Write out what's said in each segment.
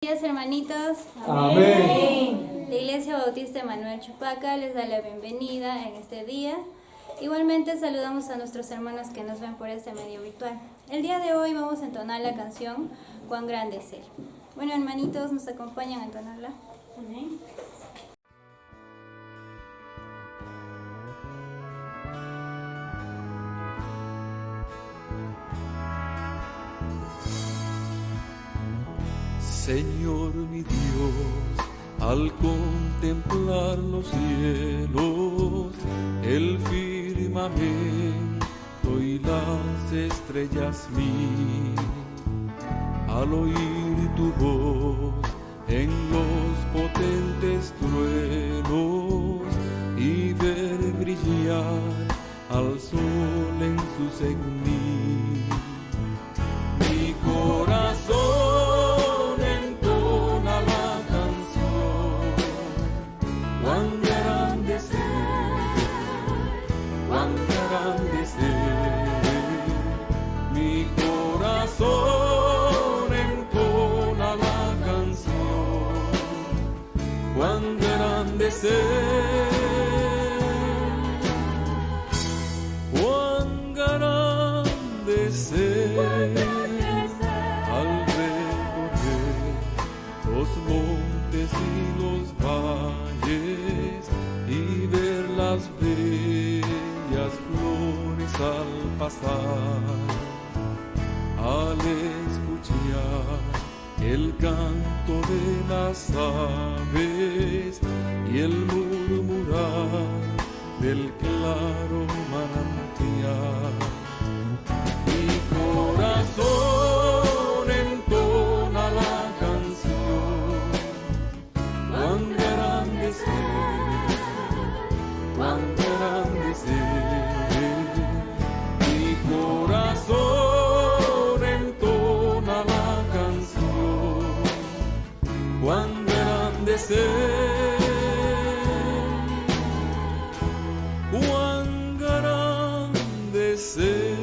Días, hermanitos. Amén. La Iglesia Bautista Emanuel Chupaca les da la bienvenida en este día. Igualmente saludamos a nuestros hermanos que nos ven por este medio virtual. El día de hoy vamos a entonar la canción Cuán grande es Él. Bueno, hermanitos, ¿nos acompañan a entonarla? Amén. Señor mi Dios, al contemplar los cielos, el firmamento y las estrellas mil, al oír tu voz en los potentes truenos y ver brillar al sol en su cegnil, mi corazón mi corazón entona la canción, cuán grande es Él, cuán grande es Él, al recorrer los montes y los valles y ver las bellas flores al pasar, al escuchar el canto de las aves y el murmurar del claro manantial, mi corazón entona la canción, cuán grande es Él, cuán grande es Él, mi corazón entona la canción, cuán grande es Él, cuán grande es Él.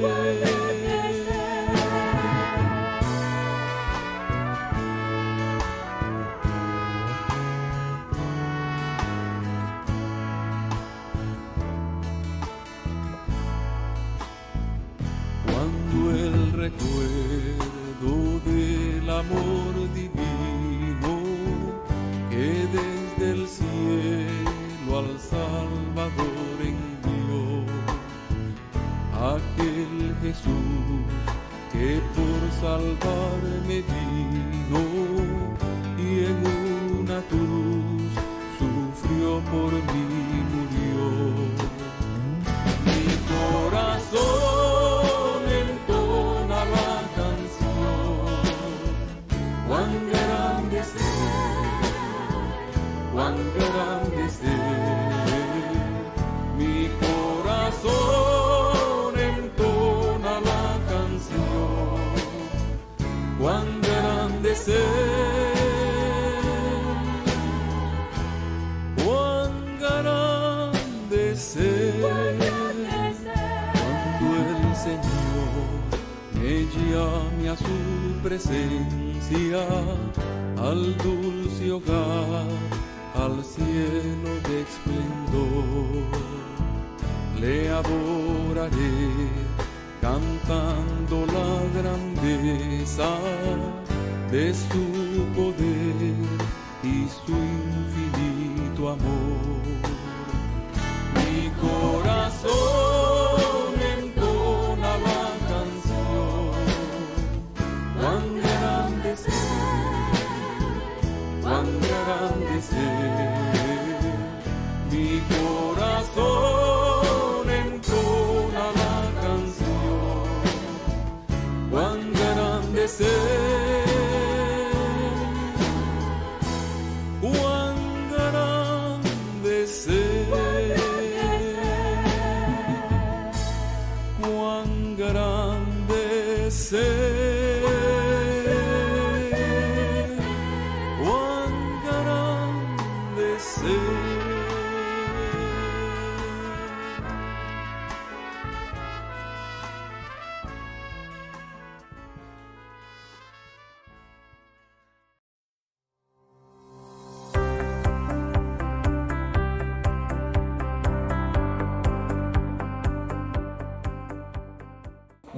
Cuando el recuerdo del amor divino que desde el cielo al Salvador envió, aquel Jesús que por salvarme vino y en una cruz sufrió por mí, murió, mi corazón cuán grande es Él, mi corazón entona la canción, cuán grande es Él, cuán grande es Él, cuando el Señor me llame a su presencia, al dulce hogar, al cielo de esplendor, le adoraré cantando la grandeza de su poder y su infinito amor, mi corazón entona la canción, cuán grande es Él, cuán grande es Él, mi corazón entona la canción, cuán grande es Él, cuán grande es Él, cuán grande es Él.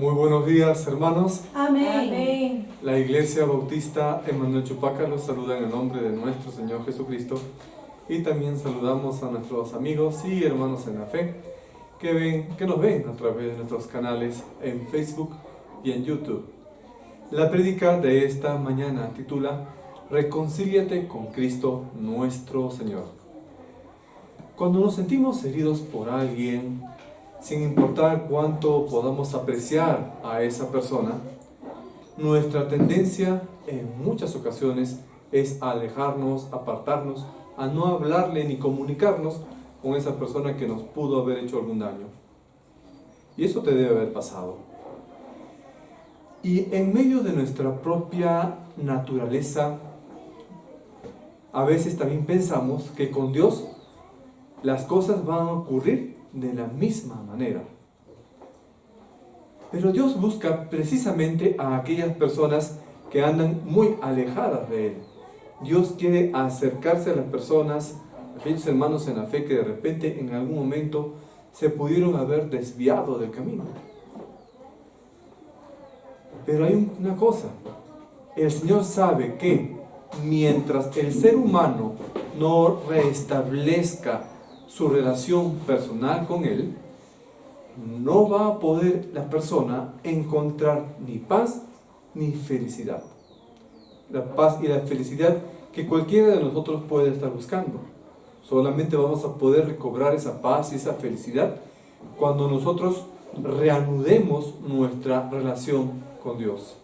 Muy buenos días, hermanos. Amén. La Iglesia Bautista Emmanuel Chupaca los saluda en el nombre de nuestro Señor Jesucristo, y también saludamos a nuestros amigos y hermanos en la fe que nos ven a través de nuestros canales en Facebook y en YouTube. La prédica de esta mañana titula Reconcíliate con Cristo nuestro Señor. Cuando nos sentimos heridos por alguien, sin importar cuánto podamos apreciar a esa persona, nuestra tendencia en muchas ocasiones es alejarnos, apartarnos, a no hablarle ni comunicarnos con esa persona que nos pudo haber hecho algún daño. Y eso te debe haber pasado. Y en medio de nuestra propia naturaleza, a veces también pensamos que con Dios las cosas van a ocurrir de la misma manera. Pero Dios busca precisamente a aquellas personas que andan muy alejadas de Él. Dios quiere acercarse a las personas, aquellos hermanos en la fe que de repente en algún momento se pudieron haber desviado del camino. Pero hay una cosa, el Señor sabe que mientras el ser humano no restablezca su relación personal con Él, no va a poder la persona encontrar ni paz ni felicidad. La paz y la felicidad que cualquiera de nosotros puede estar buscando. Solamente vamos a poder recobrar esa paz y esa felicidad cuando nosotros reanudemos nuestra relación con Dios.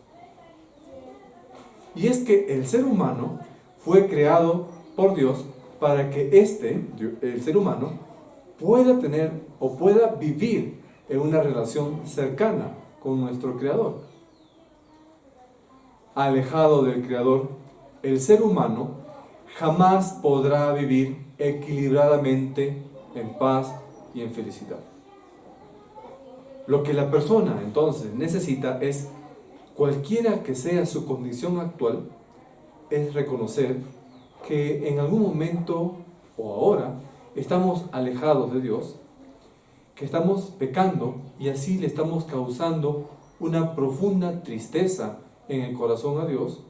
Y es que el ser humano fue creado por Dios para que el ser humano, pueda tener o pueda vivir en una relación cercana con nuestro Creador. Alejado del Creador, el ser humano jamás podrá vivir equilibradamente en paz y en felicidad. Lo que la persona entonces necesita es, cualquiera que sea su condición actual, es reconocer que en algún momento o ahora estamos alejados de Dios, que estamos pecando y así le estamos causando una profunda tristeza en el corazón a Dios.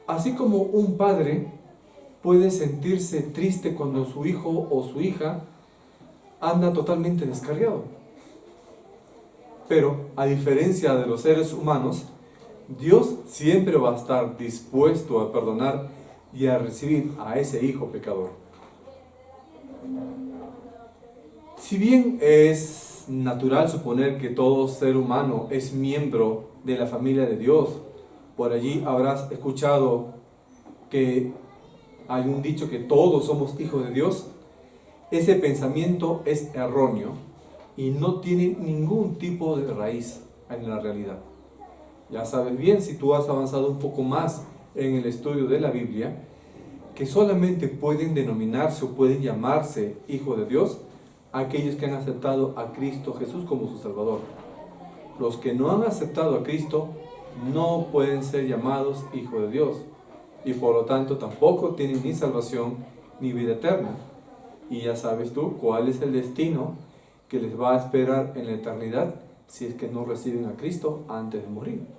Así como un padre puede sentirse triste cuando su hijo o su hija anda totalmente descarriado. Pero a diferencia de los seres humanos, Dios siempre va a estar dispuesto a perdonar y a recibir a ese hijo pecador. Si bien es natural suponer que todo ser humano es miembro de la familia de Dios, por allí habrás escuchado que hay un dicho que todos somos hijos de Dios. Ese pensamiento es erróneo y no tiene ningún tipo de raíz en la realidad. Ya sabes bien, si tú has avanzado un poco más en el estudio de la Biblia, que solamente pueden denominarse o pueden llamarse hijos de Dios aquellos que han aceptado a Cristo Jesús como su Salvador. Los que no han aceptado a Cristo no pueden ser llamados hijos de Dios, y por lo tanto tampoco tienen ni salvación ni vida eterna. Y ya sabes tú cuál es el destino que les va a esperar en la eternidad si es que no reciben a Cristo antes de morir.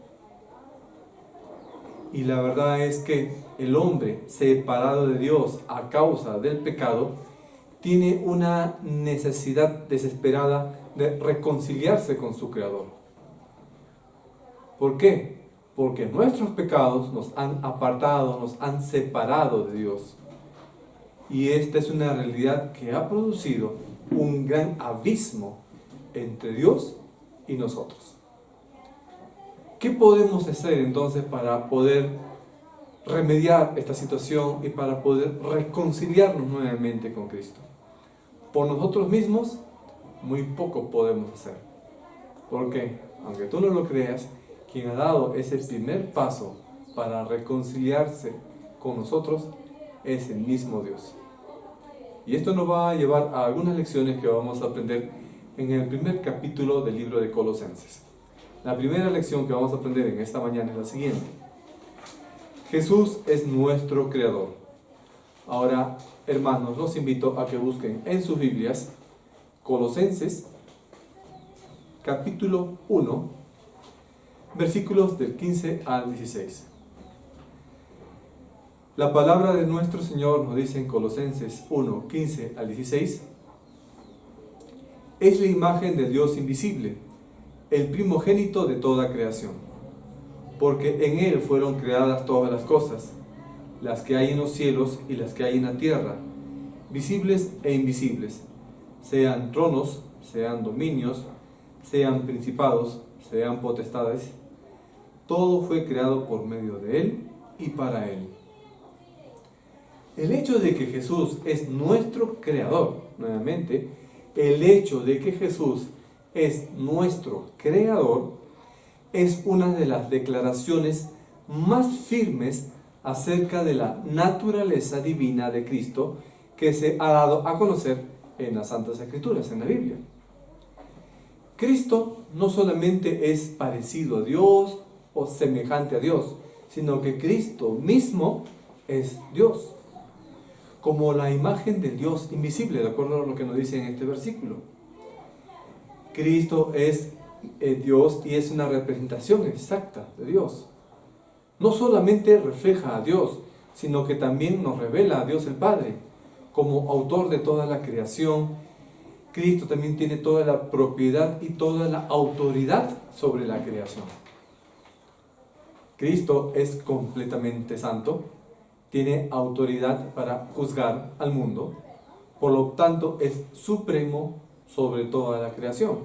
Y la verdad es que el hombre separado de Dios a causa del pecado tiene una necesidad desesperada de reconciliarse con su Creador. ¿Por qué? Porque nuestros pecados nos han apartado, nos han separado de Dios. Y esta es una realidad que ha producido un gran abismo entre Dios y nosotros. ¿Qué podemos hacer entonces para poder remediar esta situación y para poder reconciliarnos nuevamente con Cristo? Por nosotros mismos, muy poco podemos hacer. Porque, aunque tú no lo creas, quien ha dado ese primer paso para reconciliarse con nosotros es el mismo Dios. Y esto nos va a llevar a algunas lecciones que vamos a aprender en el primer capítulo del libro de Colosenses. La primera lección que vamos a aprender en esta mañana es la siguiente. Jesús es nuestro Creador. Ahora, hermanos, los invito a que busquen en sus Biblias Colosenses capítulo 1, versículos del 15 al 16. La palabra de nuestro Señor nos dice en Colosenses 1, 15 al 16: es la imagen del Dios invisible, el primogénito de toda creación, porque en Él fueron creadas todas las cosas, las que hay en los cielos y las que hay en la tierra, visibles e invisibles, sean tronos, sean dominios, sean principados, sean potestades. Todo fue creado por medio de Él y para Él. El hecho de que Jesús es nuestro creador, nuevamente, el hecho de que Jesús es nuestro creador es una de las declaraciones más firmes acerca de la naturaleza divina de Cristo que se ha dado a conocer en las Santas Escrituras, en la Biblia. Cristo no solamente es parecido a Dios o semejante a Dios, sino que Cristo mismo es Dios, como la imagen del Dios invisible, de acuerdo a lo que nos dice en este versículo. Cristo es Dios y es una representación exacta de Dios. No solamente refleja a Dios, sino que también nos revela a Dios el Padre, como autor de toda la creación. Cristo también tiene toda la propiedad y toda la autoridad sobre la creación. Cristo es completamente santo, tiene autoridad para juzgar al mundo, por lo tanto es supremo sobre toda la creación,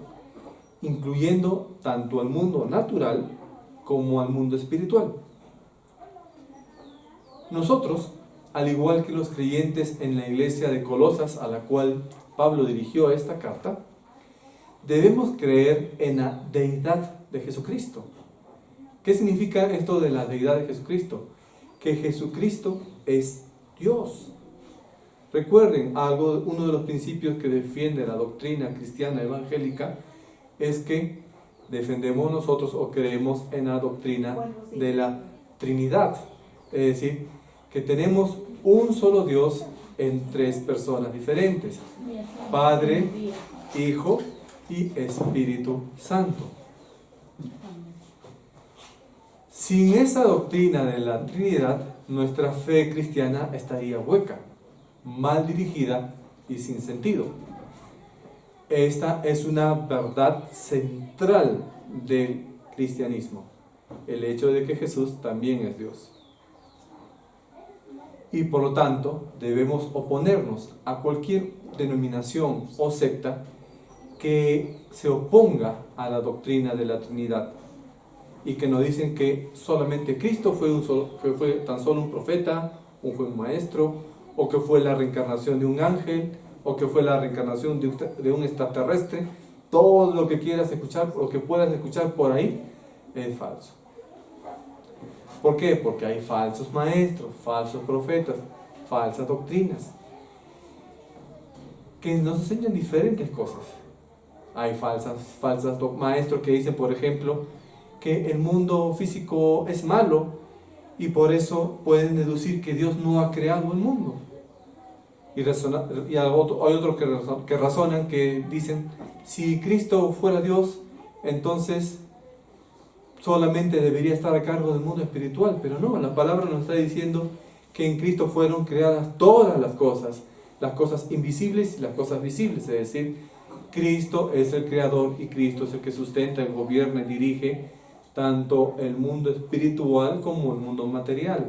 incluyendo tanto al mundo natural como al mundo espiritual. Nosotros, al igual que los creyentes en la iglesia de Colosas, a la cual Pablo dirigió esta carta, debemos creer en la deidad de Jesucristo. ¿Qué significa esto de la deidad de Jesucristo? Que Jesucristo es Dios. Recuerden, uno de los principios que defiende la doctrina cristiana evangélica es que defendemos nosotros o creemos en la doctrina de la Trinidad. Es decir, que tenemos un solo Dios en tres personas diferentes: Padre, Hijo y Espíritu Santo. Sin esa doctrina de la Trinidad, nuestra fe cristiana estaría hueca, mal dirigida y sin sentido. Esta es una verdad central del cristianismo, el hecho de que Jesús también es Dios. Y por lo tanto, debemos oponernos a cualquier denominación o secta que se oponga a la doctrina de la Trinidad y que nos dicen que solamente Cristo fue tan solo un profeta, fue un maestro, o que fue la reencarnación de un ángel, o que fue la reencarnación de un extraterrestre. Todo lo que quieras escuchar, o que puedas escuchar por ahí, es falso. ¿Por qué? Porque hay falsos maestros, falsos profetas, falsas doctrinas, que nos enseñan diferentes cosas. Hay falsos maestros que dicen, por ejemplo, que el mundo físico es malo y por eso pueden deducir que Dios no ha creado el mundo. Y hay otros que razonan, que dicen, si Cristo fuera Dios, entonces solamente debería estar a cargo del mundo espiritual. Pero no, la palabra nos está diciendo que en Cristo fueron creadas todas las cosas invisibles y las cosas visibles. Es decir, Cristo es el creador y Cristo es el que sustenta, gobierna y dirige tanto el mundo espiritual como el mundo material,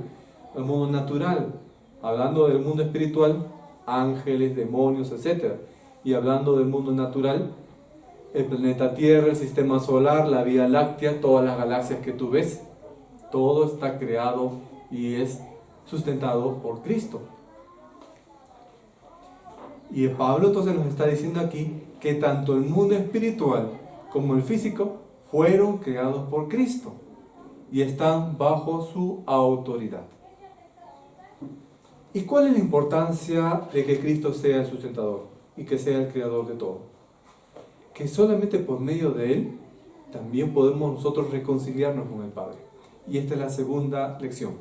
el mundo natural. Hablando del mundo espiritual, ángeles, demonios, etc. Y hablando del mundo natural, el planeta Tierra, el sistema solar, la Vía Láctea, todas las galaxias que tú ves, todo está creado y es sustentado por Cristo. Y Pablo entonces nos está diciendo aquí que tanto el mundo espiritual como el físico fueron creados por Cristo y están bajo su autoridad. ¿Y cuál es la importancia de que Cristo sea el sustentador y que sea el creador de todo? Que solamente por medio de Él también podemos nosotros reconciliarnos con el Padre. Y esta es la segunda lección.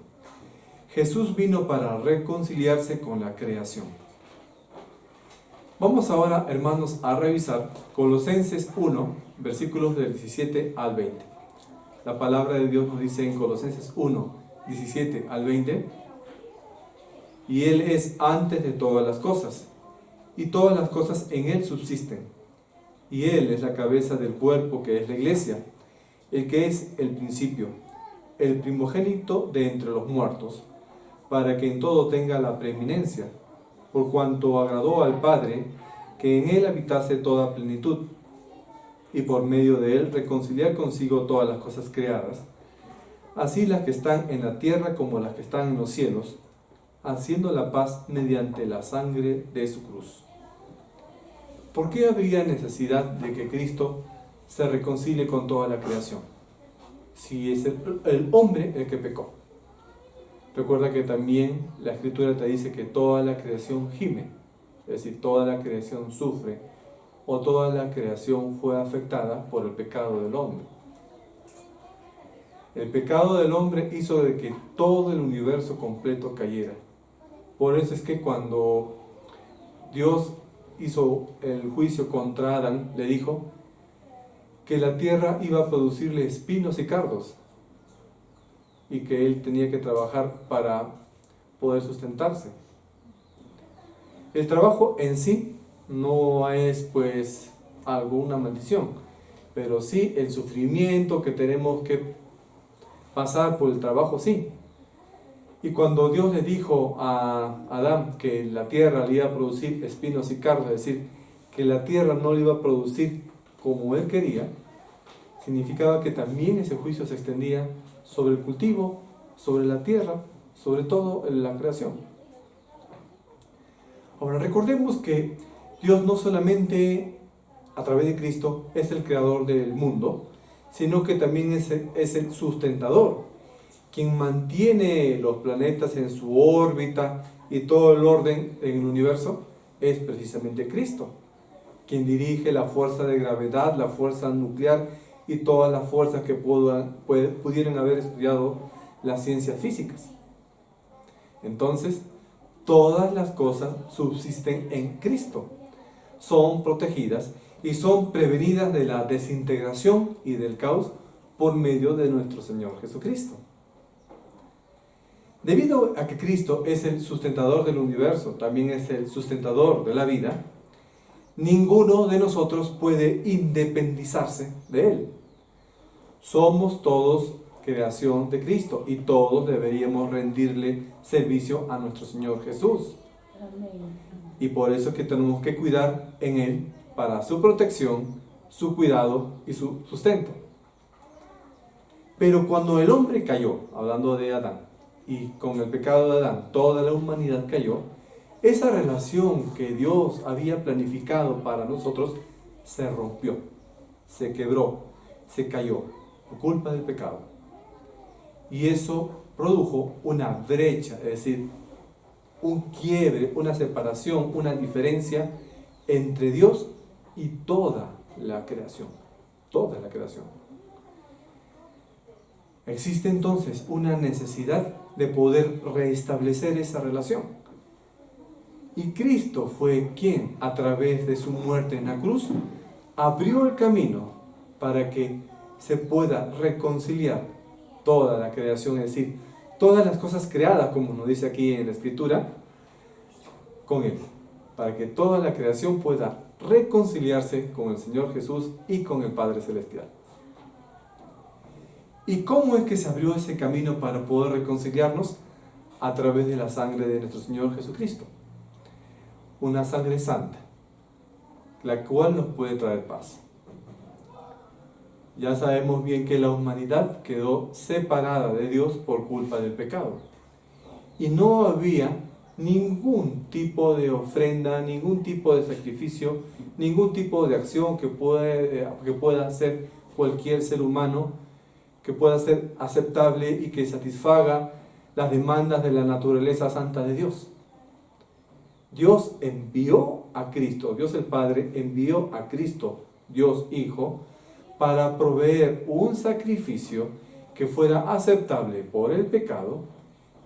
Jesús vino para reconciliarse con la creación. Vamos ahora, hermanos, a revisar Colosenses 1, versículos del 17 al 20. La palabra de Dios nos dice en Colosenses 1, 17 al 20: y Él es antes de todas las cosas, y todas las cosas en Él subsisten. Y Él es la cabeza del cuerpo, que es la iglesia, el que es el principio, el primogénito de entre los muertos, para que en todo tenga la preeminencia, por cuanto agradó al Padre que en Él habitase toda plenitud, y por medio de Él reconciliar consigo todas las cosas creadas, así las que están en la tierra como las que están en los cielos, haciendo la paz mediante la sangre de su cruz. ¿Por qué habría necesidad de que Cristo se reconcilie con toda la creación, si es el hombre el que pecó? Recuerda que también la Escritura te dice que toda la creación gime, es decir, toda la creación sufre, o toda la creación fue afectada por el pecado del hombre. El pecado del hombre hizo de que todo el universo completo cayera. Por eso es que cuando Dios hizo el juicio contra Adán, le dijo que la tierra iba a producirle espinos y cardos, y que él tenía que trabajar para poder sustentarse. El trabajo en sí no es pues alguna maldición, pero sí el sufrimiento que tenemos que pasar por el trabajo, sí. Y cuando Dios le dijo a Adán que la tierra le iba a producir espinos y cardos, es decir, que la tierra no le iba a producir como él quería, significaba que también ese juicio se extendía sobre el cultivo, sobre la tierra, sobre todo en la creación. Ahora recordemos que Dios no solamente a través de Cristo es el creador del mundo, sino que también es el sustentador, quien mantiene los planetas en su órbita y todo el orden en el universo es precisamente Cristo, quien dirige la fuerza de gravedad, la fuerza nuclear y todas las fuerzas que pudieran haber estudiado las ciencias físicas. Entonces, todas las cosas subsisten en Cristo, son protegidas y son prevenidas de la desintegración y del caos por medio de nuestro Señor Jesucristo. Debido a que Cristo es el sustentador del universo, también es el sustentador de la vida, ninguno de nosotros puede independizarse de Él. Somos todos creación de Cristo y todos deberíamos rendirle servicio a nuestro Señor Jesús. Y por eso es que tenemos que cuidar en Él para su protección, su cuidado y su sustento. Pero cuando el hombre cayó, hablando de Adán, y con el pecado de Adán toda la humanidad cayó, esa relación que Dios había planificado para nosotros se rompió, se quebró, se cayó por culpa del pecado. Y eso produjo una brecha, es decir, un quiebre, una separación, una diferencia entre Dios y toda la creación. Toda la creación. Existe entonces una necesidad de poder restablecer esa relación. Y Cristo fue quien, a través de su muerte en la cruz, abrió el camino para que se pueda reconciliar toda la creación, es decir, todas las cosas creadas, como nos dice aquí en la Escritura, con Él, para que toda la creación pueda reconciliarse con el Señor Jesús y con el Padre Celestial. ¿Y cómo es que se abrió ese camino para poder reconciliarnos? A través de la sangre de nuestro Señor Jesucristo. Una sangre santa, la cual nos puede traer paz. Ya sabemos bien que la humanidad quedó separada de Dios por culpa del pecado. Y no había ningún tipo de ofrenda, ningún tipo de sacrificio, ningún tipo de acción que pueda hacer cualquier ser humano, que pueda ser aceptable y que satisfaga las demandas de la naturaleza santa de Dios. Dios envió a Cristo, Dios el Padre envió a Cristo, Dios Hijo, para proveer un sacrificio que fuera aceptable por el pecado,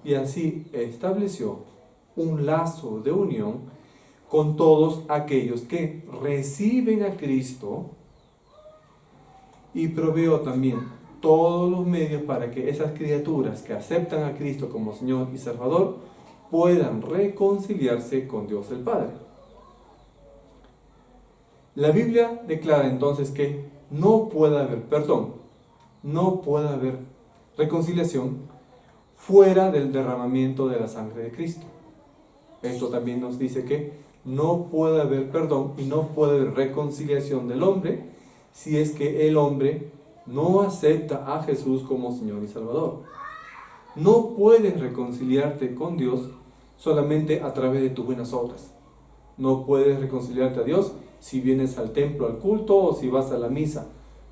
y así estableció un lazo de unión con todos aquellos que reciben a Cristo, y proveyó también todos los medios para que esas criaturas que aceptan a Cristo como Señor y Salvador puedan reconciliarse con Dios el Padre. La Biblia declara entonces que no puede haber perdón, no puede haber reconciliación fuera del derramamiento de la sangre de Cristo. Esto también nos dice que no puede haber perdón y no puede haber reconciliación del hombre si es que el hombre no acepta a Jesús como Señor y Salvador. No puedes reconciliarte con Dios solamente a través de tus buenas obras. No puedes reconciliarte a Dios si vienes al templo, al culto, o si vas a la misa.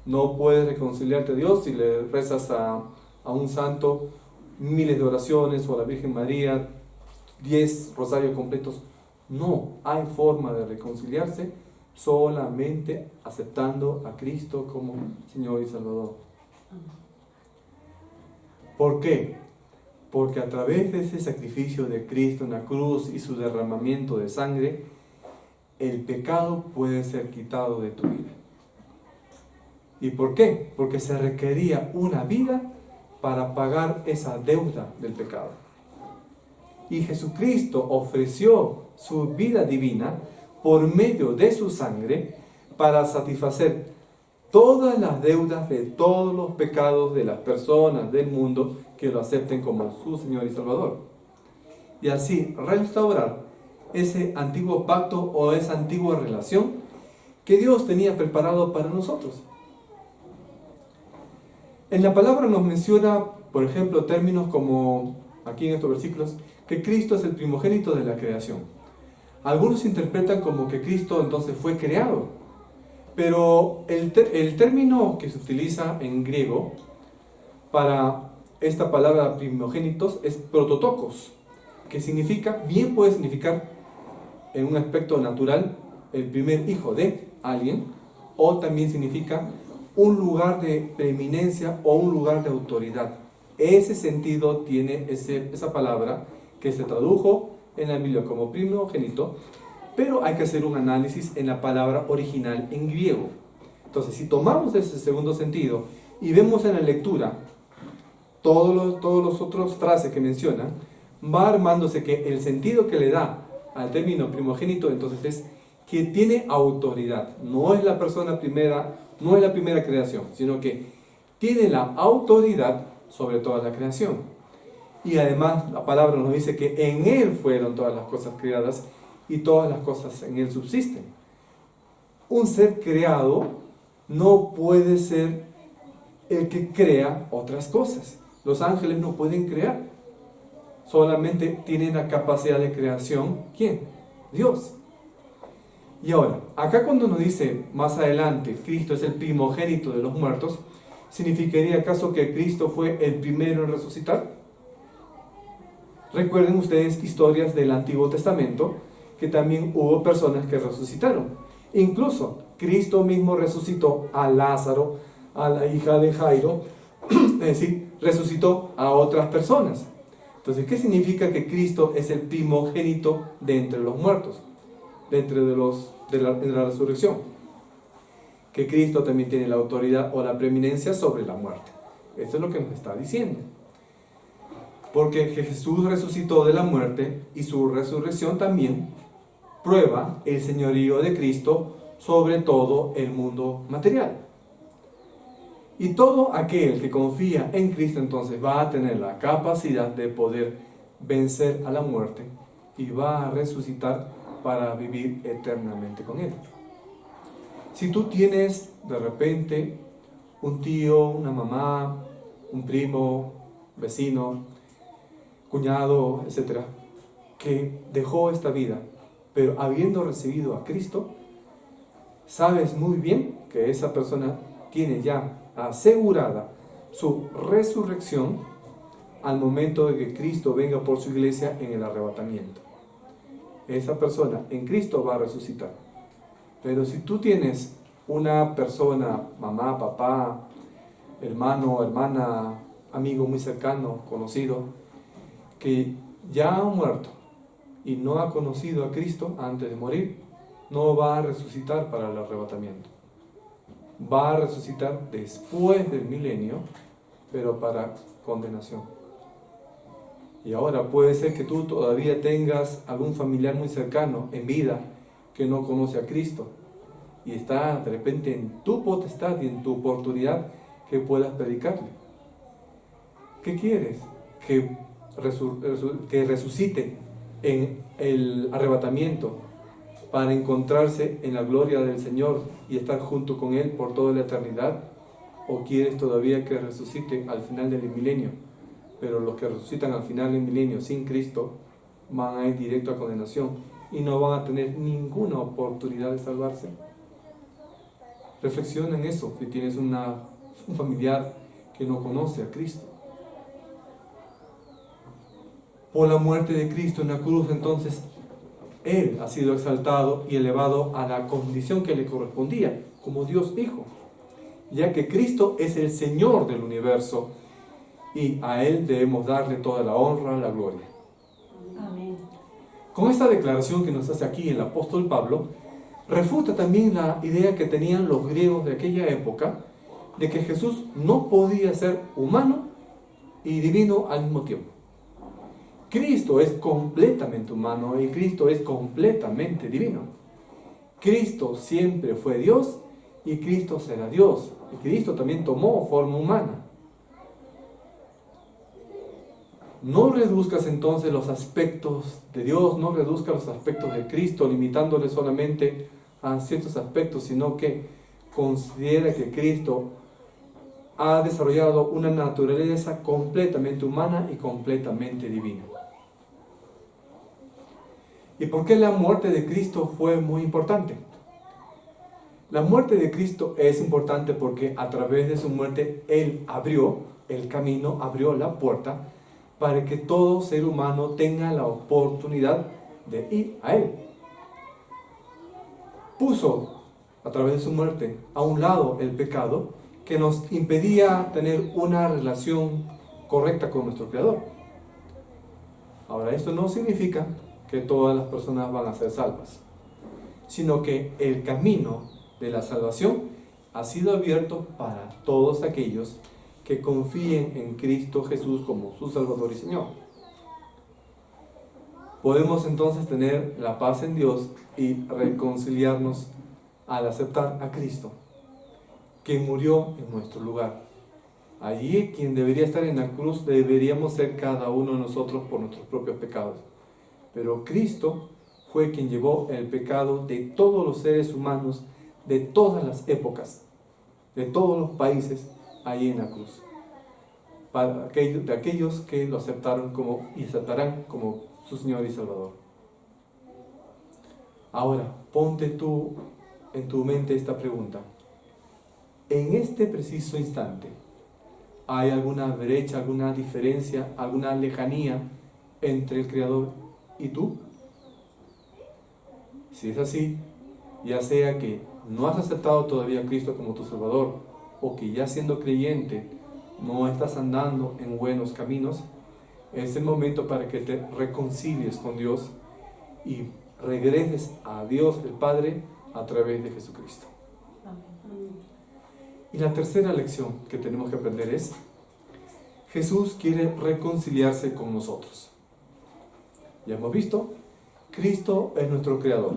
No puedes reconciliarte a Dios si le rezas a un santo miles de oraciones, o a la Virgen María 10 rosarios completos. No hay forma de reconciliarse solamente aceptando a Cristo como Señor y Salvador. ¿Por qué? Porque a través de ese sacrificio de Cristo en la cruz y su derramamiento de sangre, el pecado puede ser quitado de tu vida. ¿Y por qué? Porque se requería una vida para pagar esa deuda del pecado. Y Jesucristo ofreció su vida divina por medio de su sangre para satisfacer todas las deudas de todos los pecados de las personas del mundo que lo acepten como su Señor y Salvador. Y así restaurar ese antiguo pacto o esa antigua relación que Dios tenía preparado para nosotros. En la palabra nos menciona, por ejemplo, términos como, aquí en estos versículos, que Cristo es el primogénito de la creación. Algunos interpretan como que Cristo entonces fue creado, pero el término que se utiliza en griego para esta palabra primogénitos es prototokos, que significa, bien puede significar en un aspecto natural, el primer hijo de alguien, o también significa un lugar de preeminencia o un lugar de autoridad. Ese sentido tiene esa palabra que se tradujo en la Biblia como primogénito, pero hay que hacer un análisis en la palabra original en griego. Entonces, si tomamos ese segundo sentido y vemos en la lectura todos los otros frases que mencionan, va armándose que el sentido que le da al término primogénito entonces es que tiene autoridad. No es la persona primera, no es la primera creación, sino que tiene la autoridad sobre toda la creación. Y además la palabra nos dice que en Él fueron todas las cosas creadas y todas las cosas en Él subsisten. Un ser creado no puede ser el que crea otras cosas. Los ángeles no pueden crear. Solamente tienen la capacidad de creación, ¿quién? Dios. Y ahora, acá cuando nos dice más adelante, Cristo es el primogénito de los muertos, ¿significaría acaso que Cristo fue el primero en resucitar? Recuerden ustedes historias del Antiguo Testamento, que también hubo personas que resucitaron. Incluso Cristo mismo resucitó a Lázaro, a la hija de Jairo, es decir, resucitó a otras personas. Entonces, ¿qué significa que Cristo es el primogénito de entre los muertos? De entre la resurrección. Que Cristo también tiene la autoridad o la preeminencia sobre la muerte. Esto es lo que nos está diciendo. Porque Jesús resucitó de la muerte y su resurrección también prueba el señorío de Cristo sobre todo el mundo material. Y todo aquel que confía en Cristo entonces va a tener la capacidad de poder vencer a la muerte y va a resucitar para vivir eternamente con Él. Si tú tienes de repente un tío, una mamá, un primo, vecino, cuñado, etc., que dejó esta vida, pero habiendo recibido a Cristo, sabes muy bien que esa persona tiene ya asegurada su resurrección al momento de que Cristo venga por su iglesia en el arrebatamiento. Esa persona en Cristo va a resucitar. Pero si tú tienes una persona, mamá, papá, hermano, hermana, amigo muy cercano, conocido, que ya ha muerto y no ha conocido a Cristo antes de morir, no va a resucitar para el arrebatamiento. Va a resucitar después del milenio, pero para condenación. Y ahora puede ser que tú todavía tengas algún familiar muy cercano en vida que no conoce a Cristo y está de repente en tu potestad y en tu oportunidad que puedas predicarle. ¿Qué quieres? Que resucite en el arrebatamiento para encontrarse en la gloria del Señor y estar junto con Él por toda la eternidad? ¿O quieres todavía que resucite al final del milenio? Pero los que resucitan al final del milenio sin Cristo van a ir directo a condenación y no van a tener ninguna oportunidad de salvarse. Reflexiona en eso, si tienes un familiar que no conoce a Cristo. Por la muerte de Cristo en la cruz, entonces, Él ha sido exaltado y elevado a la condición que le correspondía, como Dios Hijo, ya que Cristo es el Señor del universo y a Él debemos darle toda la honra, la gloria. Amén. Con esta declaración que nos hace aquí el apóstol Pablo, refuta también la idea que tenían los griegos de aquella época de que Jesús no podía ser humano y divino al mismo tiempo. Cristo es completamente humano y Cristo es completamente divino. Cristo siempre fue Dios y Cristo será Dios. Y Cristo también tomó forma humana. No reduzcas entonces los aspectos de Dios, no reduzcas los aspectos de Cristo, limitándole solamente a ciertos aspectos, sino que considera que Cristo ha desarrollado una naturaleza completamente humana y completamente divina. ¿Y por qué la muerte de Cristo fue muy importante? La muerte de Cristo es importante porque a través de su muerte Él abrió el camino, abrió la puerta para que todo ser humano tenga la oportunidad de ir a Él. Puso a través de su muerte a un lado el pecado que nos impedía tener una relación correcta con nuestro Creador. Ahora, esto no significa que todas las personas van a ser salvas, sino que el camino de la salvación ha sido abierto para todos aquellos que confíen en Cristo Jesús como su Salvador y Señor. Podemos entonces tener la paz en Dios y reconciliarnos al aceptar a Cristo, que murió en nuestro lugar. Allí quien debería estar en la cruz deberíamos ser cada uno de nosotros por nuestros propios pecados. Pero Cristo fue quien llevó el pecado de todos los seres humanos, de todas las épocas, de todos los países, ahí en la cruz. Para aquellos que lo aceptaron y aceptarán como su Señor y Salvador. Ahora, ponte tú en tu mente esta pregunta. En este preciso instante, ¿hay alguna brecha, alguna diferencia, alguna lejanía entre el Creador y tú? Si es así, ya sea que no has aceptado todavía a Cristo como tu Salvador, o que ya siendo creyente no estás andando en buenos caminos, es el momento para que te reconcilies con Dios y regreses a Dios el Padre a través de Jesucristo. Y la tercera lección que tenemos que aprender es: Jesús quiere reconciliarse con nosotros. Ya hemos visto, Cristo es nuestro Creador.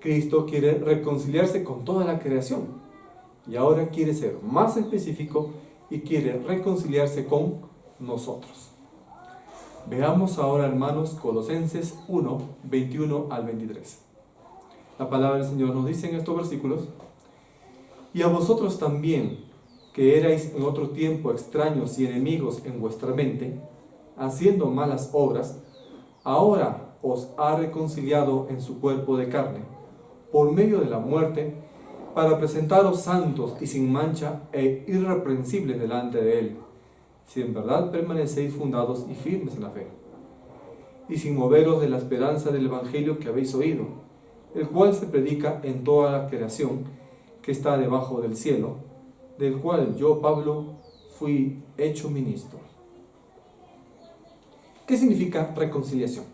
Cristo quiere reconciliarse con toda la creación. Y ahora quiere ser más específico y quiere reconciliarse con nosotros. Veamos ahora, hermanos, Colosenses 1, 21 al 23. La palabra del Señor nos dice en estos versículos: y a vosotros también, que erais en otro tiempo extraños y enemigos en vuestra mente, haciendo malas obras, ahora os ha reconciliado en su cuerpo de carne, por medio de la muerte, para presentaros santos y sin mancha e irreprensibles delante de Él, si en verdad permanecéis fundados y firmes en la fe, y sin moveros de la esperanza del Evangelio que habéis oído, el cual se predica en toda la creación que está debajo del cielo, del cual yo, Pablo, fui hecho ministro. ¿Qué significa reconciliación?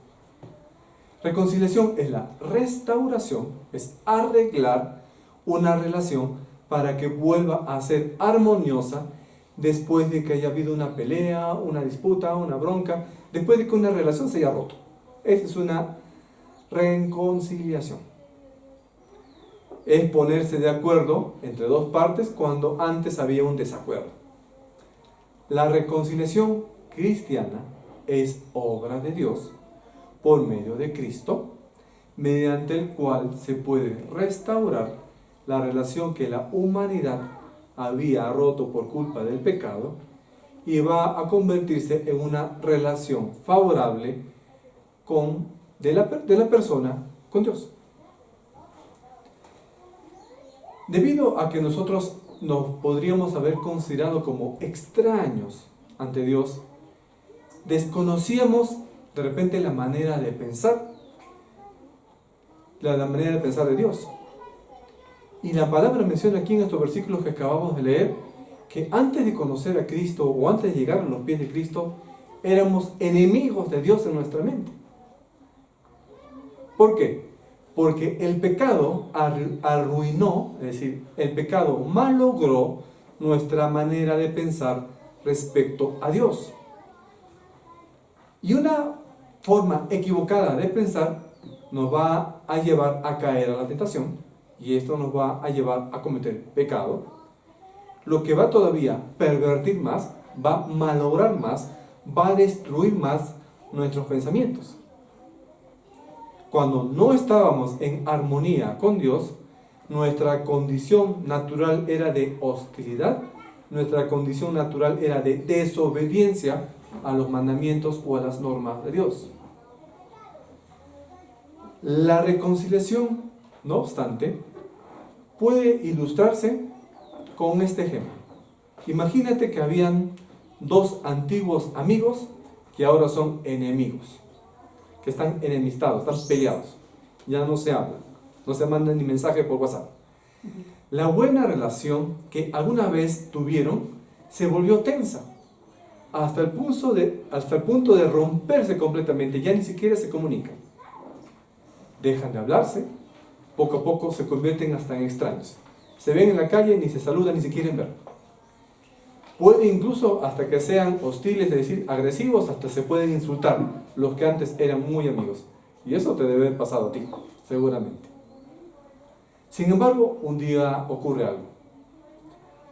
Reconciliación es la restauración, es arreglar una relación para que vuelva a ser armoniosa después de que haya habido una pelea, una disputa, una bronca, después de que una relación se haya roto. Esa es una reconciliación. Es ponerse de acuerdo entre dos partes cuando antes había un desacuerdo. La reconciliación cristiana es obra de Dios por medio de Cristo, mediante el cual se puede restaurar la relación que la humanidad había roto por culpa del pecado y va a convertirse en una relación favorable de la persona con Dios. Debido a que nosotros nos podríamos haber considerado como extraños ante Dios, desconocíamos de repente la manera de pensar, la manera de pensar de Dios. Y la palabra menciona aquí en estos versículos que acabamos de leer, que antes de conocer a Cristo o antes de llegar a los pies de Cristo, éramos enemigos de Dios en nuestra mente. ¿Por qué? Porque el pecado arruinó, es decir, el pecado malogró nuestra manera de pensar respecto a Dios. Y una forma equivocada de pensar nos va a llevar a caer a la tentación, y esto nos va a llevar a cometer pecado, lo que va todavía a pervertir más, va a malograr más, va a destruir más nuestros pensamientos. Cuando no estábamos en armonía con Dios, nuestra condición natural era de hostilidad, nuestra condición natural era de desobediencia a los mandamientos o a las normas de Dios. La reconciliación, no obstante, puede ilustrarse con este ejemplo. Imagínate que habían dos antiguos amigos que ahora son enemigos, que están enemistados, están peleados, ya no se hablan, no se mandan ni mensaje por WhatsApp. La buena relación que alguna vez tuvieron se volvió tensa, hasta el punto de romperse completamente, ya ni siquiera se comunican. Dejan de hablarse, poco a poco se convierten hasta en extraños. Se ven en la calle, ni se saludan, ni se quieren ver. Puede incluso hasta que sean hostiles, es decir, agresivos, hasta se pueden insultar los que antes eran muy amigos. Y eso te debe haber pasado a ti, seguramente. Sin embargo, un día ocurre algo.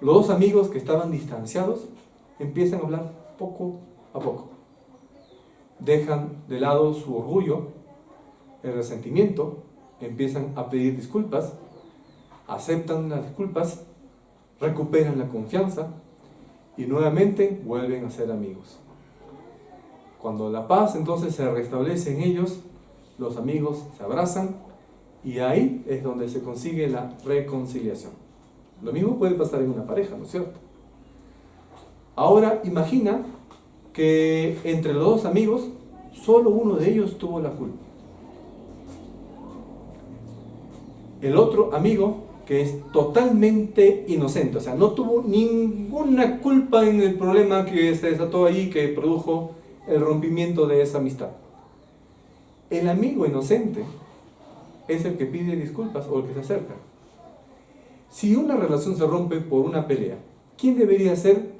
Los dos amigos que estaban distanciados empiezan a hablar poco a poco. Dejan de lado su orgullo, el resentimiento, empiezan a pedir disculpas, aceptan las disculpas, recuperan la confianza y nuevamente vuelven a ser amigos. Cuando la paz entonces se restablece en ellos, los amigos se abrazan y ahí es donde se consigue la reconciliación. Lo mismo puede pasar en una pareja, ¿no es cierto? Ahora imagina que entre los dos amigos solo uno de ellos tuvo la culpa. El otro amigo, que es totalmente inocente, o sea, no tuvo ninguna culpa en el problema que se desató ahí, que produjo el rompimiento de esa amistad. El amigo inocente es el que pide disculpas o el que se acerca. Si una relación se rompe por una pelea, ¿quién debería ser,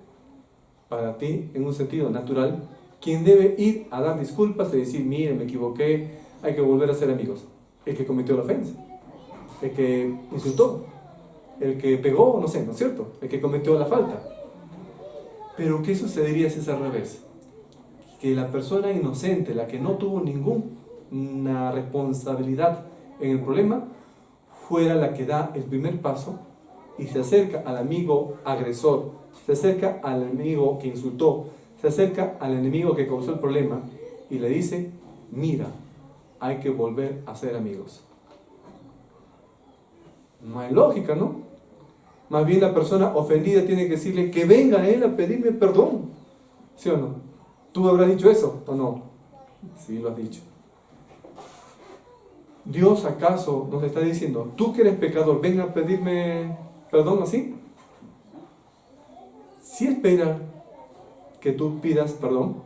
para ti, en un sentido natural, quien debe ir a dar disculpas y decir, mire, me equivoqué, hay que volver a ser amigos? El que cometió la ofensa, el que insultó, el que pegó, no sé, ¿no es cierto? El que cometió la falta. Pero ¿qué sucedería si es al revés? Que la persona inocente, la que no tuvo ninguna responsabilidad en el problema, fuera la que da el primer paso y se acerca al amigo agresor, se acerca al enemigo que insultó, se acerca al enemigo que causó el problema y le dice, mira, hay que volver a ser amigos. No hay lógica, ¿no? Más bien la persona ofendida tiene que decirle que venga a él a pedirme perdón. ¿Sí o no? ¿Tú habrás dicho eso o no? Sí, lo has dicho. ¿Dios acaso nos está diciendo, tú que eres pecador, ven a pedirme perdón así? Sí espera que tú pidas perdón,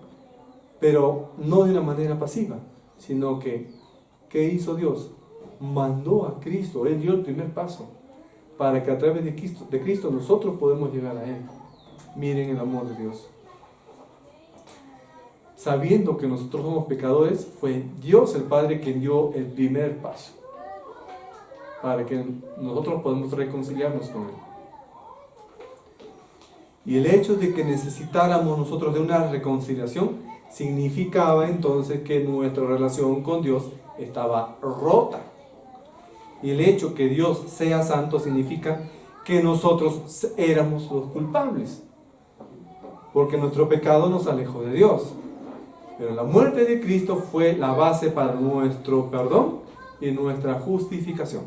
pero no de una manera pasiva, sino que ¿qué hizo Dios? Mandó a Cristo, Él dio el primer paso, para que a través de Cristo nosotros podemos llegar a Él. Miren el amor de Dios. Sabiendo que nosotros somos pecadores, fue Dios el Padre quien dio el primer paso, para que nosotros podamos reconciliarnos con Él. Y el hecho de que necesitáramos nosotros de una reconciliación significaba entonces que nuestra relación con Dios estaba rota. Y el hecho que Dios sea santo significa que nosotros éramos los culpables, porque nuestro pecado nos alejó de Dios. Pero la muerte de Cristo fue la base para nuestro perdón y nuestra justificación.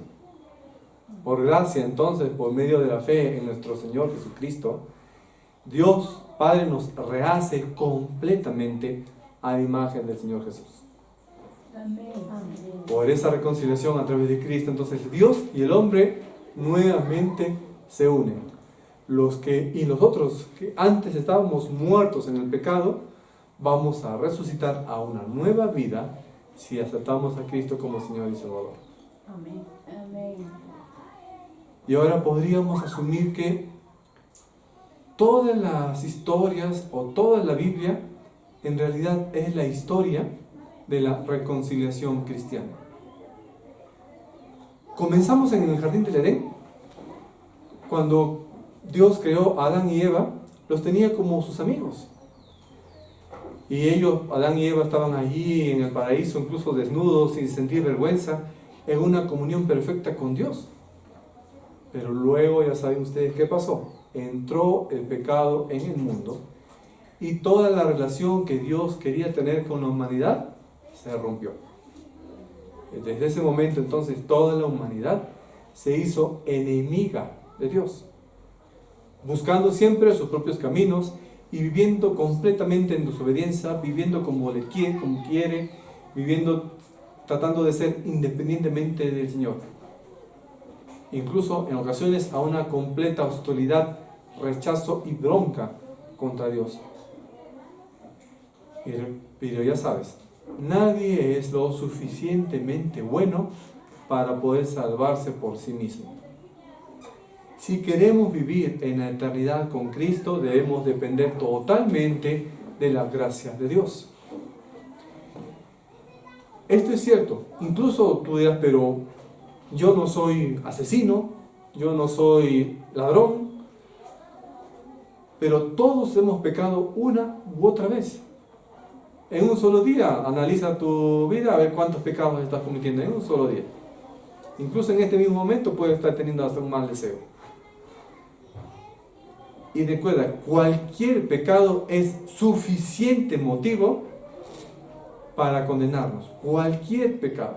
Por gracia, entonces, por medio de la fe en nuestro Señor Jesucristo, Dios Padre nos rehace completamente a la imagen del Señor Jesús. Por esa reconciliación a través de Cristo, entonces Dios y el hombre nuevamente se unen. Y nosotros que antes estábamos muertos en el pecado, vamos a resucitar a una nueva vida si aceptamos a Cristo como Señor y Salvador. Amén. Amén. Y ahora podríamos asumir que todas las historias o toda la Biblia en realidad es la historia de la reconciliación cristiana. Comenzamos en el jardín del Edén, cuando Dios creó a Adán y Eva, los tenía como sus amigos. Y ellos, Adán y Eva, estaban allí en el paraíso, incluso desnudos, sin sentir vergüenza, en una comunión perfecta con Dios. Pero luego, ya saben ustedes qué pasó. Entró el pecado en el mundo y toda la relación que Dios quería tener con la humanidad se rompió. Desde ese momento, entonces, toda la humanidad se hizo enemiga de Dios, buscando siempre sus propios caminos y viviendo completamente en desobediencia, viviendo como quiere, viviendo, tratando de ser independientemente del Señor. Incluso en ocasiones a una completa hostilidad, rechazo y bronca contra Dios. Pero ya sabes, nadie es lo suficientemente bueno para poder salvarse por sí mismo. Si queremos vivir en la eternidad con Cristo, debemos depender totalmente de la gracia de Dios. Esto es cierto. Incluso tú dirás, pero yo no soy asesino, yo no soy ladrón, pero todos hemos pecado una u otra vez. En un solo día, analiza tu vida a ver cuántos pecados estás cometiendo en un solo día. Incluso en este mismo momento puedes estar teniendo hasta un mal deseo. Y recuerda, cualquier pecado es suficiente motivo para condenarnos. Cualquier pecado.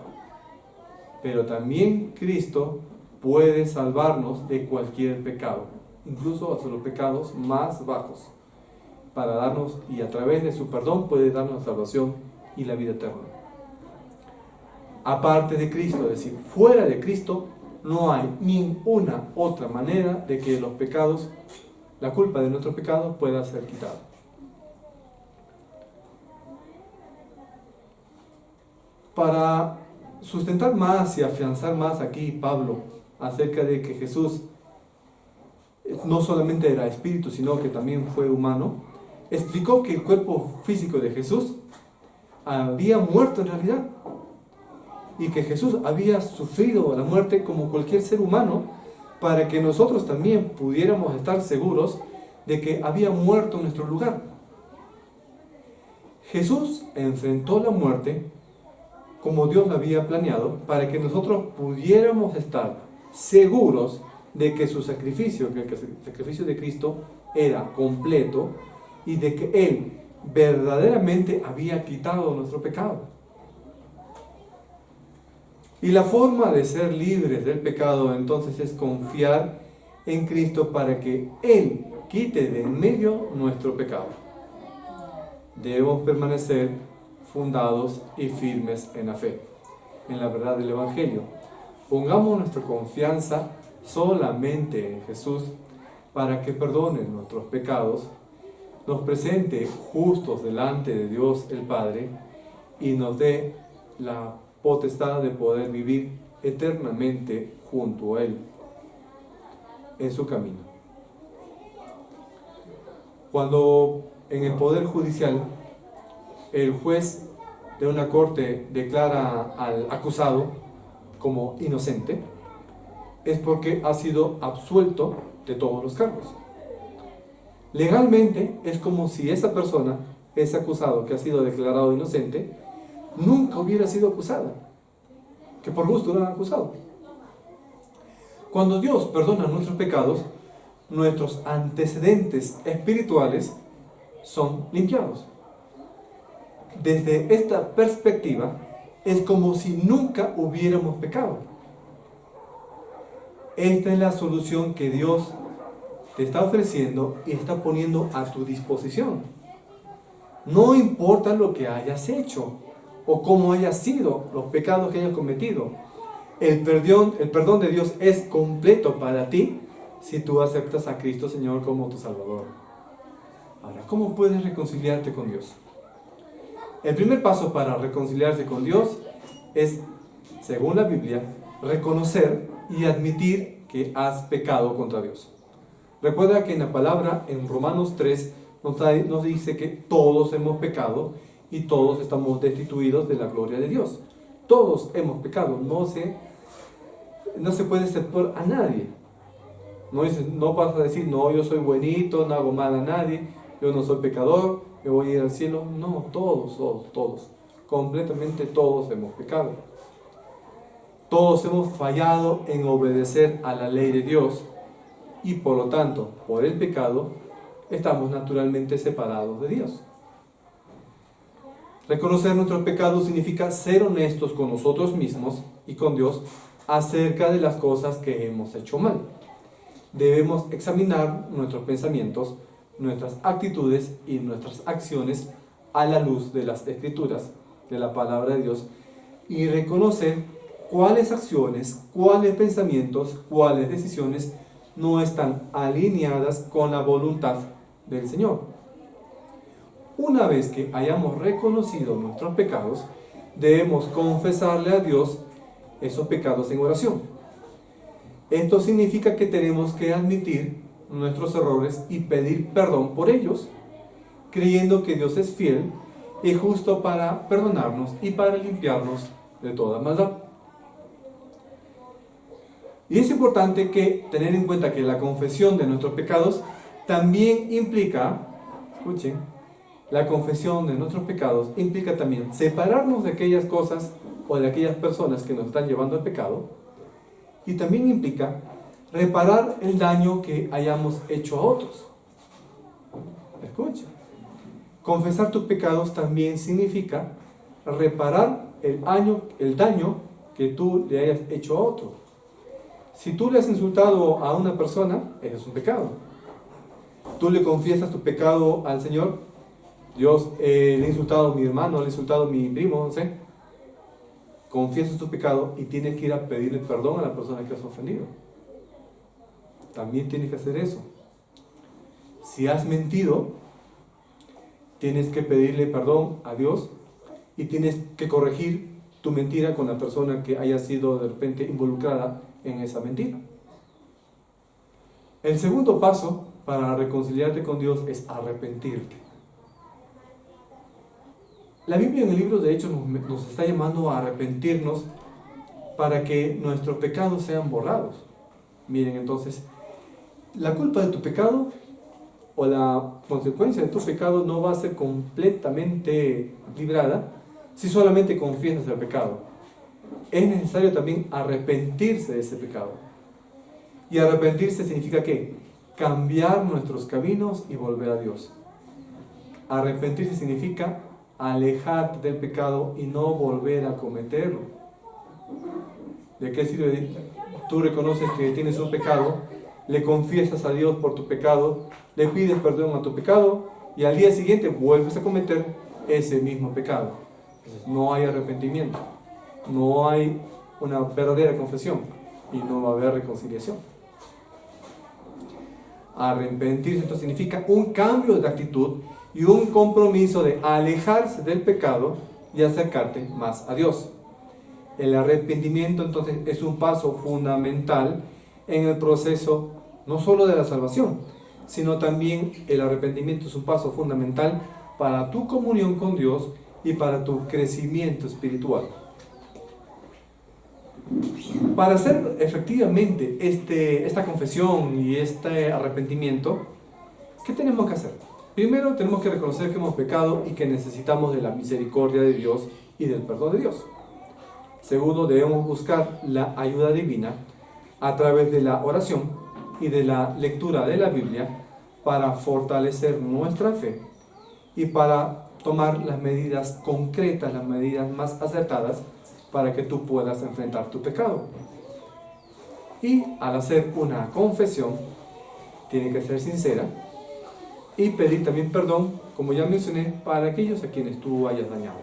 Pero también Cristo puede salvarnos de cualquier pecado, incluso hasta los pecados más bajos, para darnos, y a través de su perdón puede darnos la salvación y la vida eterna. Aparte de Cristo, es decir, fuera de Cristo, no hay ninguna otra manera de que los pecados, la culpa de nuestros pecados pueda ser quitada. Para sustentar más y afianzar más aquí Pablo acerca de que Jesús no solamente era espíritu, sino que también fue humano, explicó que el cuerpo físico de Jesús había muerto en realidad y que Jesús había sufrido la muerte como cualquier ser humano, para que nosotros también pudiéramos estar seguros de que había muerto en nuestro lugar. Jesús enfrentó la muerte como Dios lo había planeado, para que nosotros pudiéramos estar seguros de que su sacrificio, que el sacrificio de Cristo era completo y de que Él verdaderamente había quitado nuestro pecado. Y la forma de ser libres del pecado entonces es confiar en Cristo para que Él quite de en medio nuestro pecado. Debemos permanecer fundados y firmes en la fe, en la verdad del Evangelio. Pongamos nuestra confianza solamente en Jesús para que perdone nuestros pecados, nos presente justos delante de Dios el Padre y nos dé la potestad de poder vivir eternamente junto a Él en su camino. Cuando en el Poder Judicial el juez de una corte declara al acusado como inocente, es porque ha sido absuelto de todos los cargos. Legalmente es como si esa persona, ese acusado que ha sido declarado inocente, nunca hubiera sido acusada, que por gusto lo han acusado. Cuando Dios perdona nuestros pecados, nuestros antecedentes espirituales son limpiados. Desde esta perspectiva, es como si nunca hubiéramos pecado. Esta es la solución que Dios te está ofreciendo y está poniendo a tu disposición. No importa lo que hayas hecho o cómo hayas sido, los pecados que hayas cometido. El perdón de Dios es completo para ti si tú aceptas a Cristo Señor como tu Salvador. Ahora, ¿cómo puedes reconciliarte con Dios? El primer paso para reconciliarse con Dios es, según la Biblia, reconocer y admitir que has pecado contra Dios. Recuerda que en la palabra, en Romanos 3, nos dice que todos hemos pecado y todos estamos destituidos de la gloria de Dios. Todos hemos pecado, no se puede exceptuar a nadie. No vas a decir, no, yo soy buenito, no hago mal a nadie, yo no soy pecador, me voy a ir al cielo. No, todos, completamente todos hemos pecado. Todos hemos fallado en obedecer a la ley de Dios y por lo tanto, por el pecado, estamos naturalmente separados de Dios. Reconocer nuestros pecados significa ser honestos con nosotros mismos y con Dios acerca de las cosas que hemos hecho mal. Debemos examinar nuestros pensamientos, nuestras actitudes y nuestras acciones a la luz de las Escrituras, de la palabra de Dios, y reconocer cuáles acciones, cuáles pensamientos, cuáles decisiones no están alineadas con la voluntad del Señor. Una vez que hayamos reconocido nuestros pecados, debemos confesarle a Dios esos pecados en oración. Esto significa que tenemos que admitir nuestros errores y pedir perdón por ellos, creyendo que Dios es fiel y justo para perdonarnos y para limpiarnos de toda maldad. Y es importante tener en cuenta que la confesión de nuestros pecados también implica, escuchen, la confesión de nuestros pecados implica también separarnos de aquellas cosas o de aquellas personas que nos están llevando al pecado, y también implica reparar el daño que hayamos hecho a otros. Escucha, confesar tus pecados también significa reparar el daño que tú le hayas hecho a otro. Si tú le has insultado a una persona, eso es un pecado. Tú le confiesas tu pecado al Señor. Dios, le he insultado a mi hermano, le he insultado a mi primo, no sé. Confiesas tu pecado y tienes que ir a pedirle perdón a la persona que has ofendido. También tienes que hacer eso. Si has mentido, tienes que pedirle perdón a Dios y tienes que corregir tu mentira con la persona que haya sido de repente involucrada en esa mentira. El segundo paso para reconciliarte con Dios es arrepentirte. La Biblia en el libro de Hechos nos está llamando a arrepentirnos para que nuestros pecados sean borrados. Miren, entonces, la culpa de tu pecado o la consecuencia de tu pecado no va a ser completamente librada si solamente confiesas el pecado. Es necesario también arrepentirse de ese pecado. Y arrepentirse significa ¿qué? Cambiar nuestros caminos y volver a Dios. Arrepentirse significa alejarte del pecado y no volver a cometerlo. ¿De qué sirve? Tú reconoces que tienes un pecado, le confiesas a Dios por tu pecado, le pides perdón a tu pecado y al día siguiente vuelves a cometer ese mismo pecado. Entonces, no hay arrepentimiento, no hay una verdadera confesión y no va a haber reconciliación. Arrepentirse esto significa un cambio de actitud y un compromiso de alejarse del pecado y acercarte más a Dios. El arrepentimiento entonces es un paso fundamental en el proceso no solo de la salvación, sino también el arrepentimiento es un paso fundamental para tu comunión con Dios y para tu crecimiento espiritual. Para hacer efectivamente esta confesión y este arrepentimiento, ¿qué tenemos que hacer? Primero tenemos que reconocer que hemos pecado y que necesitamos de la misericordia de Dios y del perdón de Dios. Segundo, debemos buscar la ayuda divina a través de la oración y de la lectura de la Biblia para fortalecer nuestra fe y para tomar las medidas concretas, las medidas más acertadas para que tú puedas enfrentar tu pecado. Y al hacer una confesión, tiene que ser sincera y pedir también perdón, como ya mencioné, para aquellos a quienes tú hayas dañado.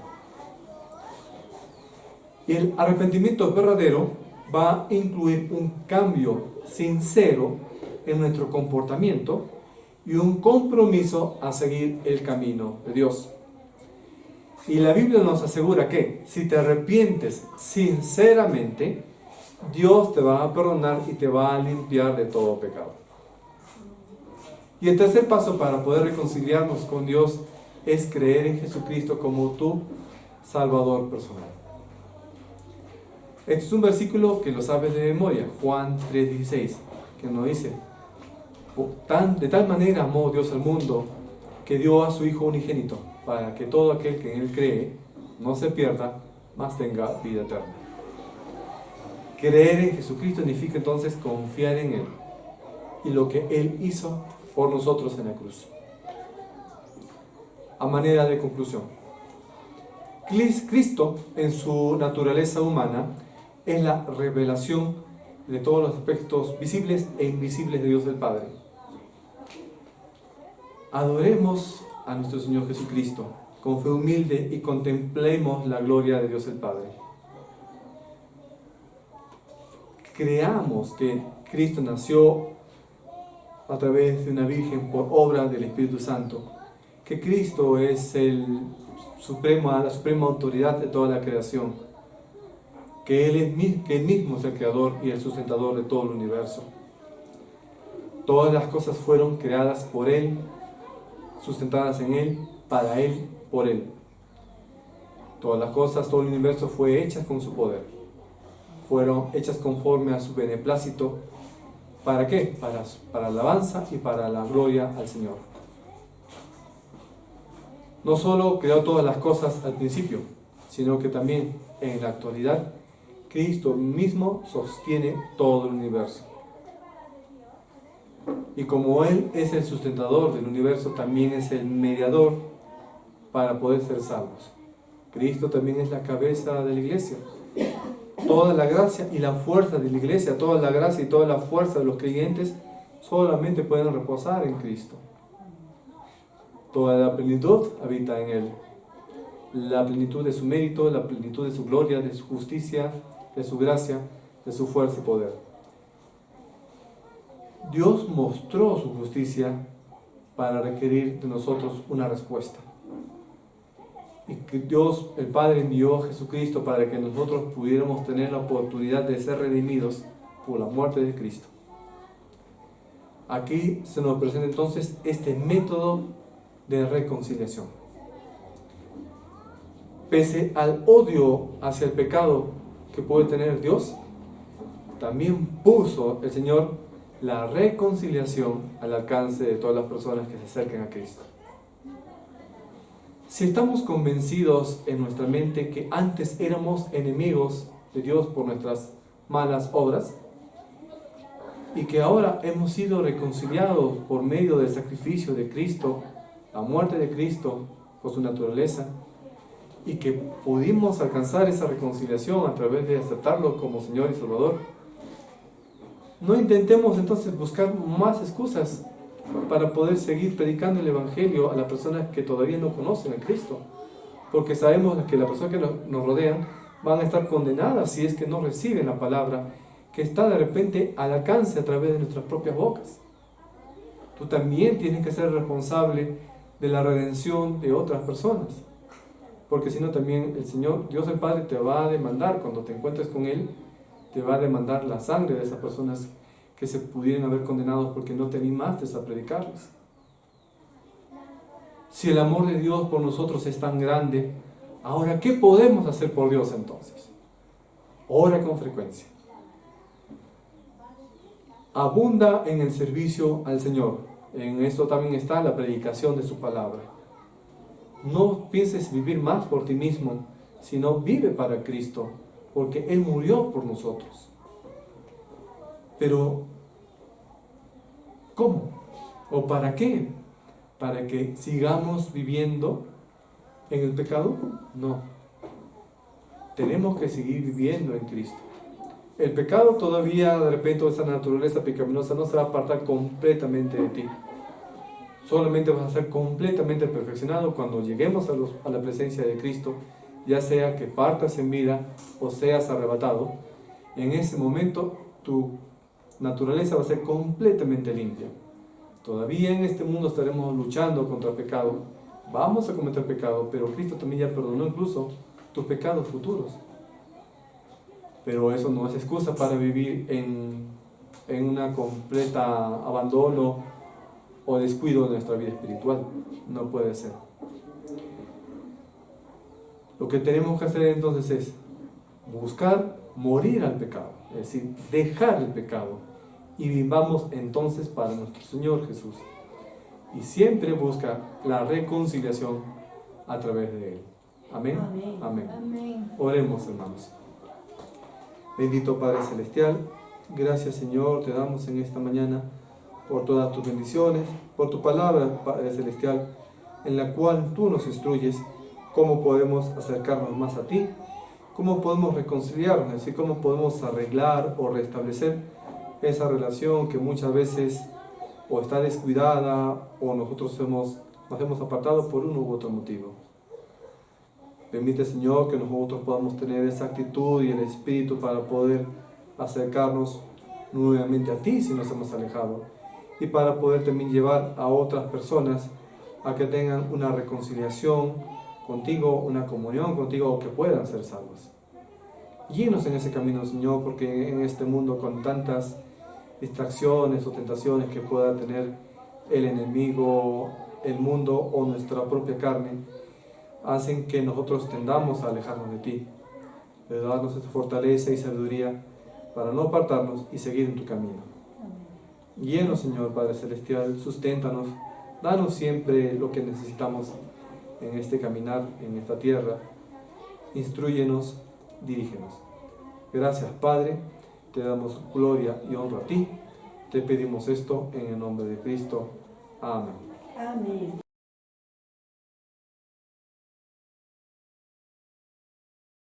Y el arrepentimiento verdadero va a incluir un cambio sincero en nuestro comportamiento y un compromiso a seguir el camino de Dios. Y la Biblia nos asegura que si te arrepientes sinceramente, Dios te va a perdonar y te va a limpiar de todo pecado. Y el tercer paso para poder reconciliarnos con Dios es creer en Jesucristo como tu Salvador personal. Este es un versículo que lo sabes de memoria, Juan 3:16, que nos dice: de tal manera amó Dios al mundo que dio a su Hijo unigénito, para que todo aquel que en Él cree no se pierda, mas tenga vida eterna. Creer en Jesucristo significa entonces confiar en Él y lo que Él hizo por nosotros en la cruz. A manera de conclusión, Cristo en su naturaleza humana es la revelación de todos los aspectos visibles e invisibles de Dios el Padre. Adoremos a nuestro Señor Jesucristo con fe humilde y contemplemos la gloria de Dios el Padre. Creamos que Cristo nació a través de una virgen por obra del Espíritu Santo, que Cristo es la suprema autoridad de toda la creación, que Él mismo es el creador y el sustentador de todo el universo. Todas las cosas fueron creadas por Él, sustentadas en Él, para Él, por Él. Todas las cosas, todo el universo fue hechas con su poder. Fueron hechas conforme a su beneplácito. ¿Para qué? Para alabanza y para la gloria al Señor. No solo creó todas las cosas al principio, sino que también en la actualidad Cristo mismo sostiene todo el universo. Y como Él es el sustentador del universo, también es el mediador para poder ser salvos. Cristo también es la cabeza de la iglesia. Toda la gracia y la fuerza de la iglesia, toda la gracia y toda la fuerza de los creyentes solamente pueden reposar en Cristo. Toda la plenitud habita en Él. La plenitud de su mérito, la plenitud de su gloria, de su justicia, de su gracia, de su fuerza y poder. Dios mostró su justicia para requerir de nosotros una respuesta. Y que Dios, el Padre, envió a Jesucristo para que nosotros pudiéramos tener la oportunidad de ser redimidos por la muerte de Cristo. Aquí se nos presenta entonces este método de reconciliación. Pese al odio hacia el pecado que puede tener Dios, también puso el Señor la reconciliación al alcance de todas las personas que se acerquen a Cristo. Si estamos convencidos en nuestra mente que antes éramos enemigos de Dios por nuestras malas obras y que ahora hemos sido reconciliados por medio del sacrificio de Cristo, la muerte de Cristo por su naturaleza, y que pudimos alcanzar esa reconciliación a través de aceptarlo como Señor y Salvador, no intentemos entonces buscar más excusas para poder seguir predicando el Evangelio a las personas que todavía no conocen a Cristo, porque sabemos que las personas que nos rodean van a estar condenadas si es que no reciben la palabra que está de repente al alcance a través de nuestras propias bocas. Tú también tienes que ser responsable de la redención de otras personas, porque si no también el Señor, Dios el Padre, te va a demandar, cuando te encuentres con Él, te va a demandar la sangre de esas personas que se pudieran haber condenado porque no te animaste a predicarles. Si el amor de Dios por nosotros es tan grande, ahora, ¿qué podemos hacer por Dios entonces? Ora con frecuencia. Abunda en el servicio al Señor. En esto también está la predicación de su palabra. No pienses vivir más por ti mismo, sino vive para Cristo, porque Él murió por nosotros. Pero, ¿cómo? ¿O para qué? ¿Para que sigamos viviendo en el pecado? No. Tenemos que seguir viviendo en Cristo. El pecado todavía, de repente, esa naturaleza pecaminosa no se va a apartar completamente de ti. Solamente vas a ser completamente perfeccionado cuando lleguemos a la presencia de Cristo, ya sea que partas en vida o seas arrebatado. En ese momento tu naturaleza va a ser completamente limpia. Todavía en este mundo estaremos luchando contra el pecado. Vamos a cometer pecado, pero Cristo también ya perdonó incluso tus pecados futuros. Pero eso no es excusa para vivir en una completa abandono o descuido de nuestra vida espiritual. No puede ser. Lo que tenemos que hacer entonces es buscar morir al pecado, es decir, dejar el pecado, y vivamos entonces para nuestro Señor Jesús. Y siempre busca la reconciliación a través de Él. Amén. Amén. Amén. Amén. Oremos, hermanos. Bendito Padre Celestial, gracias Señor, te damos en esta mañana por todas tus bendiciones, por tu palabra, Padre Celestial, en la cual tú nos instruyes cómo podemos acercarnos más a ti, cómo podemos reconciliarnos, es decir, cómo podemos arreglar o restablecer esa relación que muchas veces o está descuidada o nosotros nos hemos apartado por uno u otro motivo. Permite, Señor, que nosotros podamos tener esa actitud y el espíritu para poder acercarnos nuevamente a ti si nos hemos alejado, y para poder también llevar a otras personas a que tengan una reconciliación contigo, una comunión contigo, o que puedan ser salvos. Guíenos en ese camino, Señor, porque en este mundo con tantas distracciones o tentaciones que pueda tener el enemigo, el mundo o nuestra propia carne, hacen que nosotros tendamos a alejarnos de ti. Pero darnos esta fortaleza y sabiduría para no apartarnos y seguir en tu camino. Guíenos, Señor Padre Celestial, susténtanos, danos siempre lo que necesitamos en este caminar, en esta tierra. Instrúyenos, dirígenos. Gracias, Padre, te damos gloria y honra a ti. Te pedimos esto en el nombre de Cristo. Amén. Amén.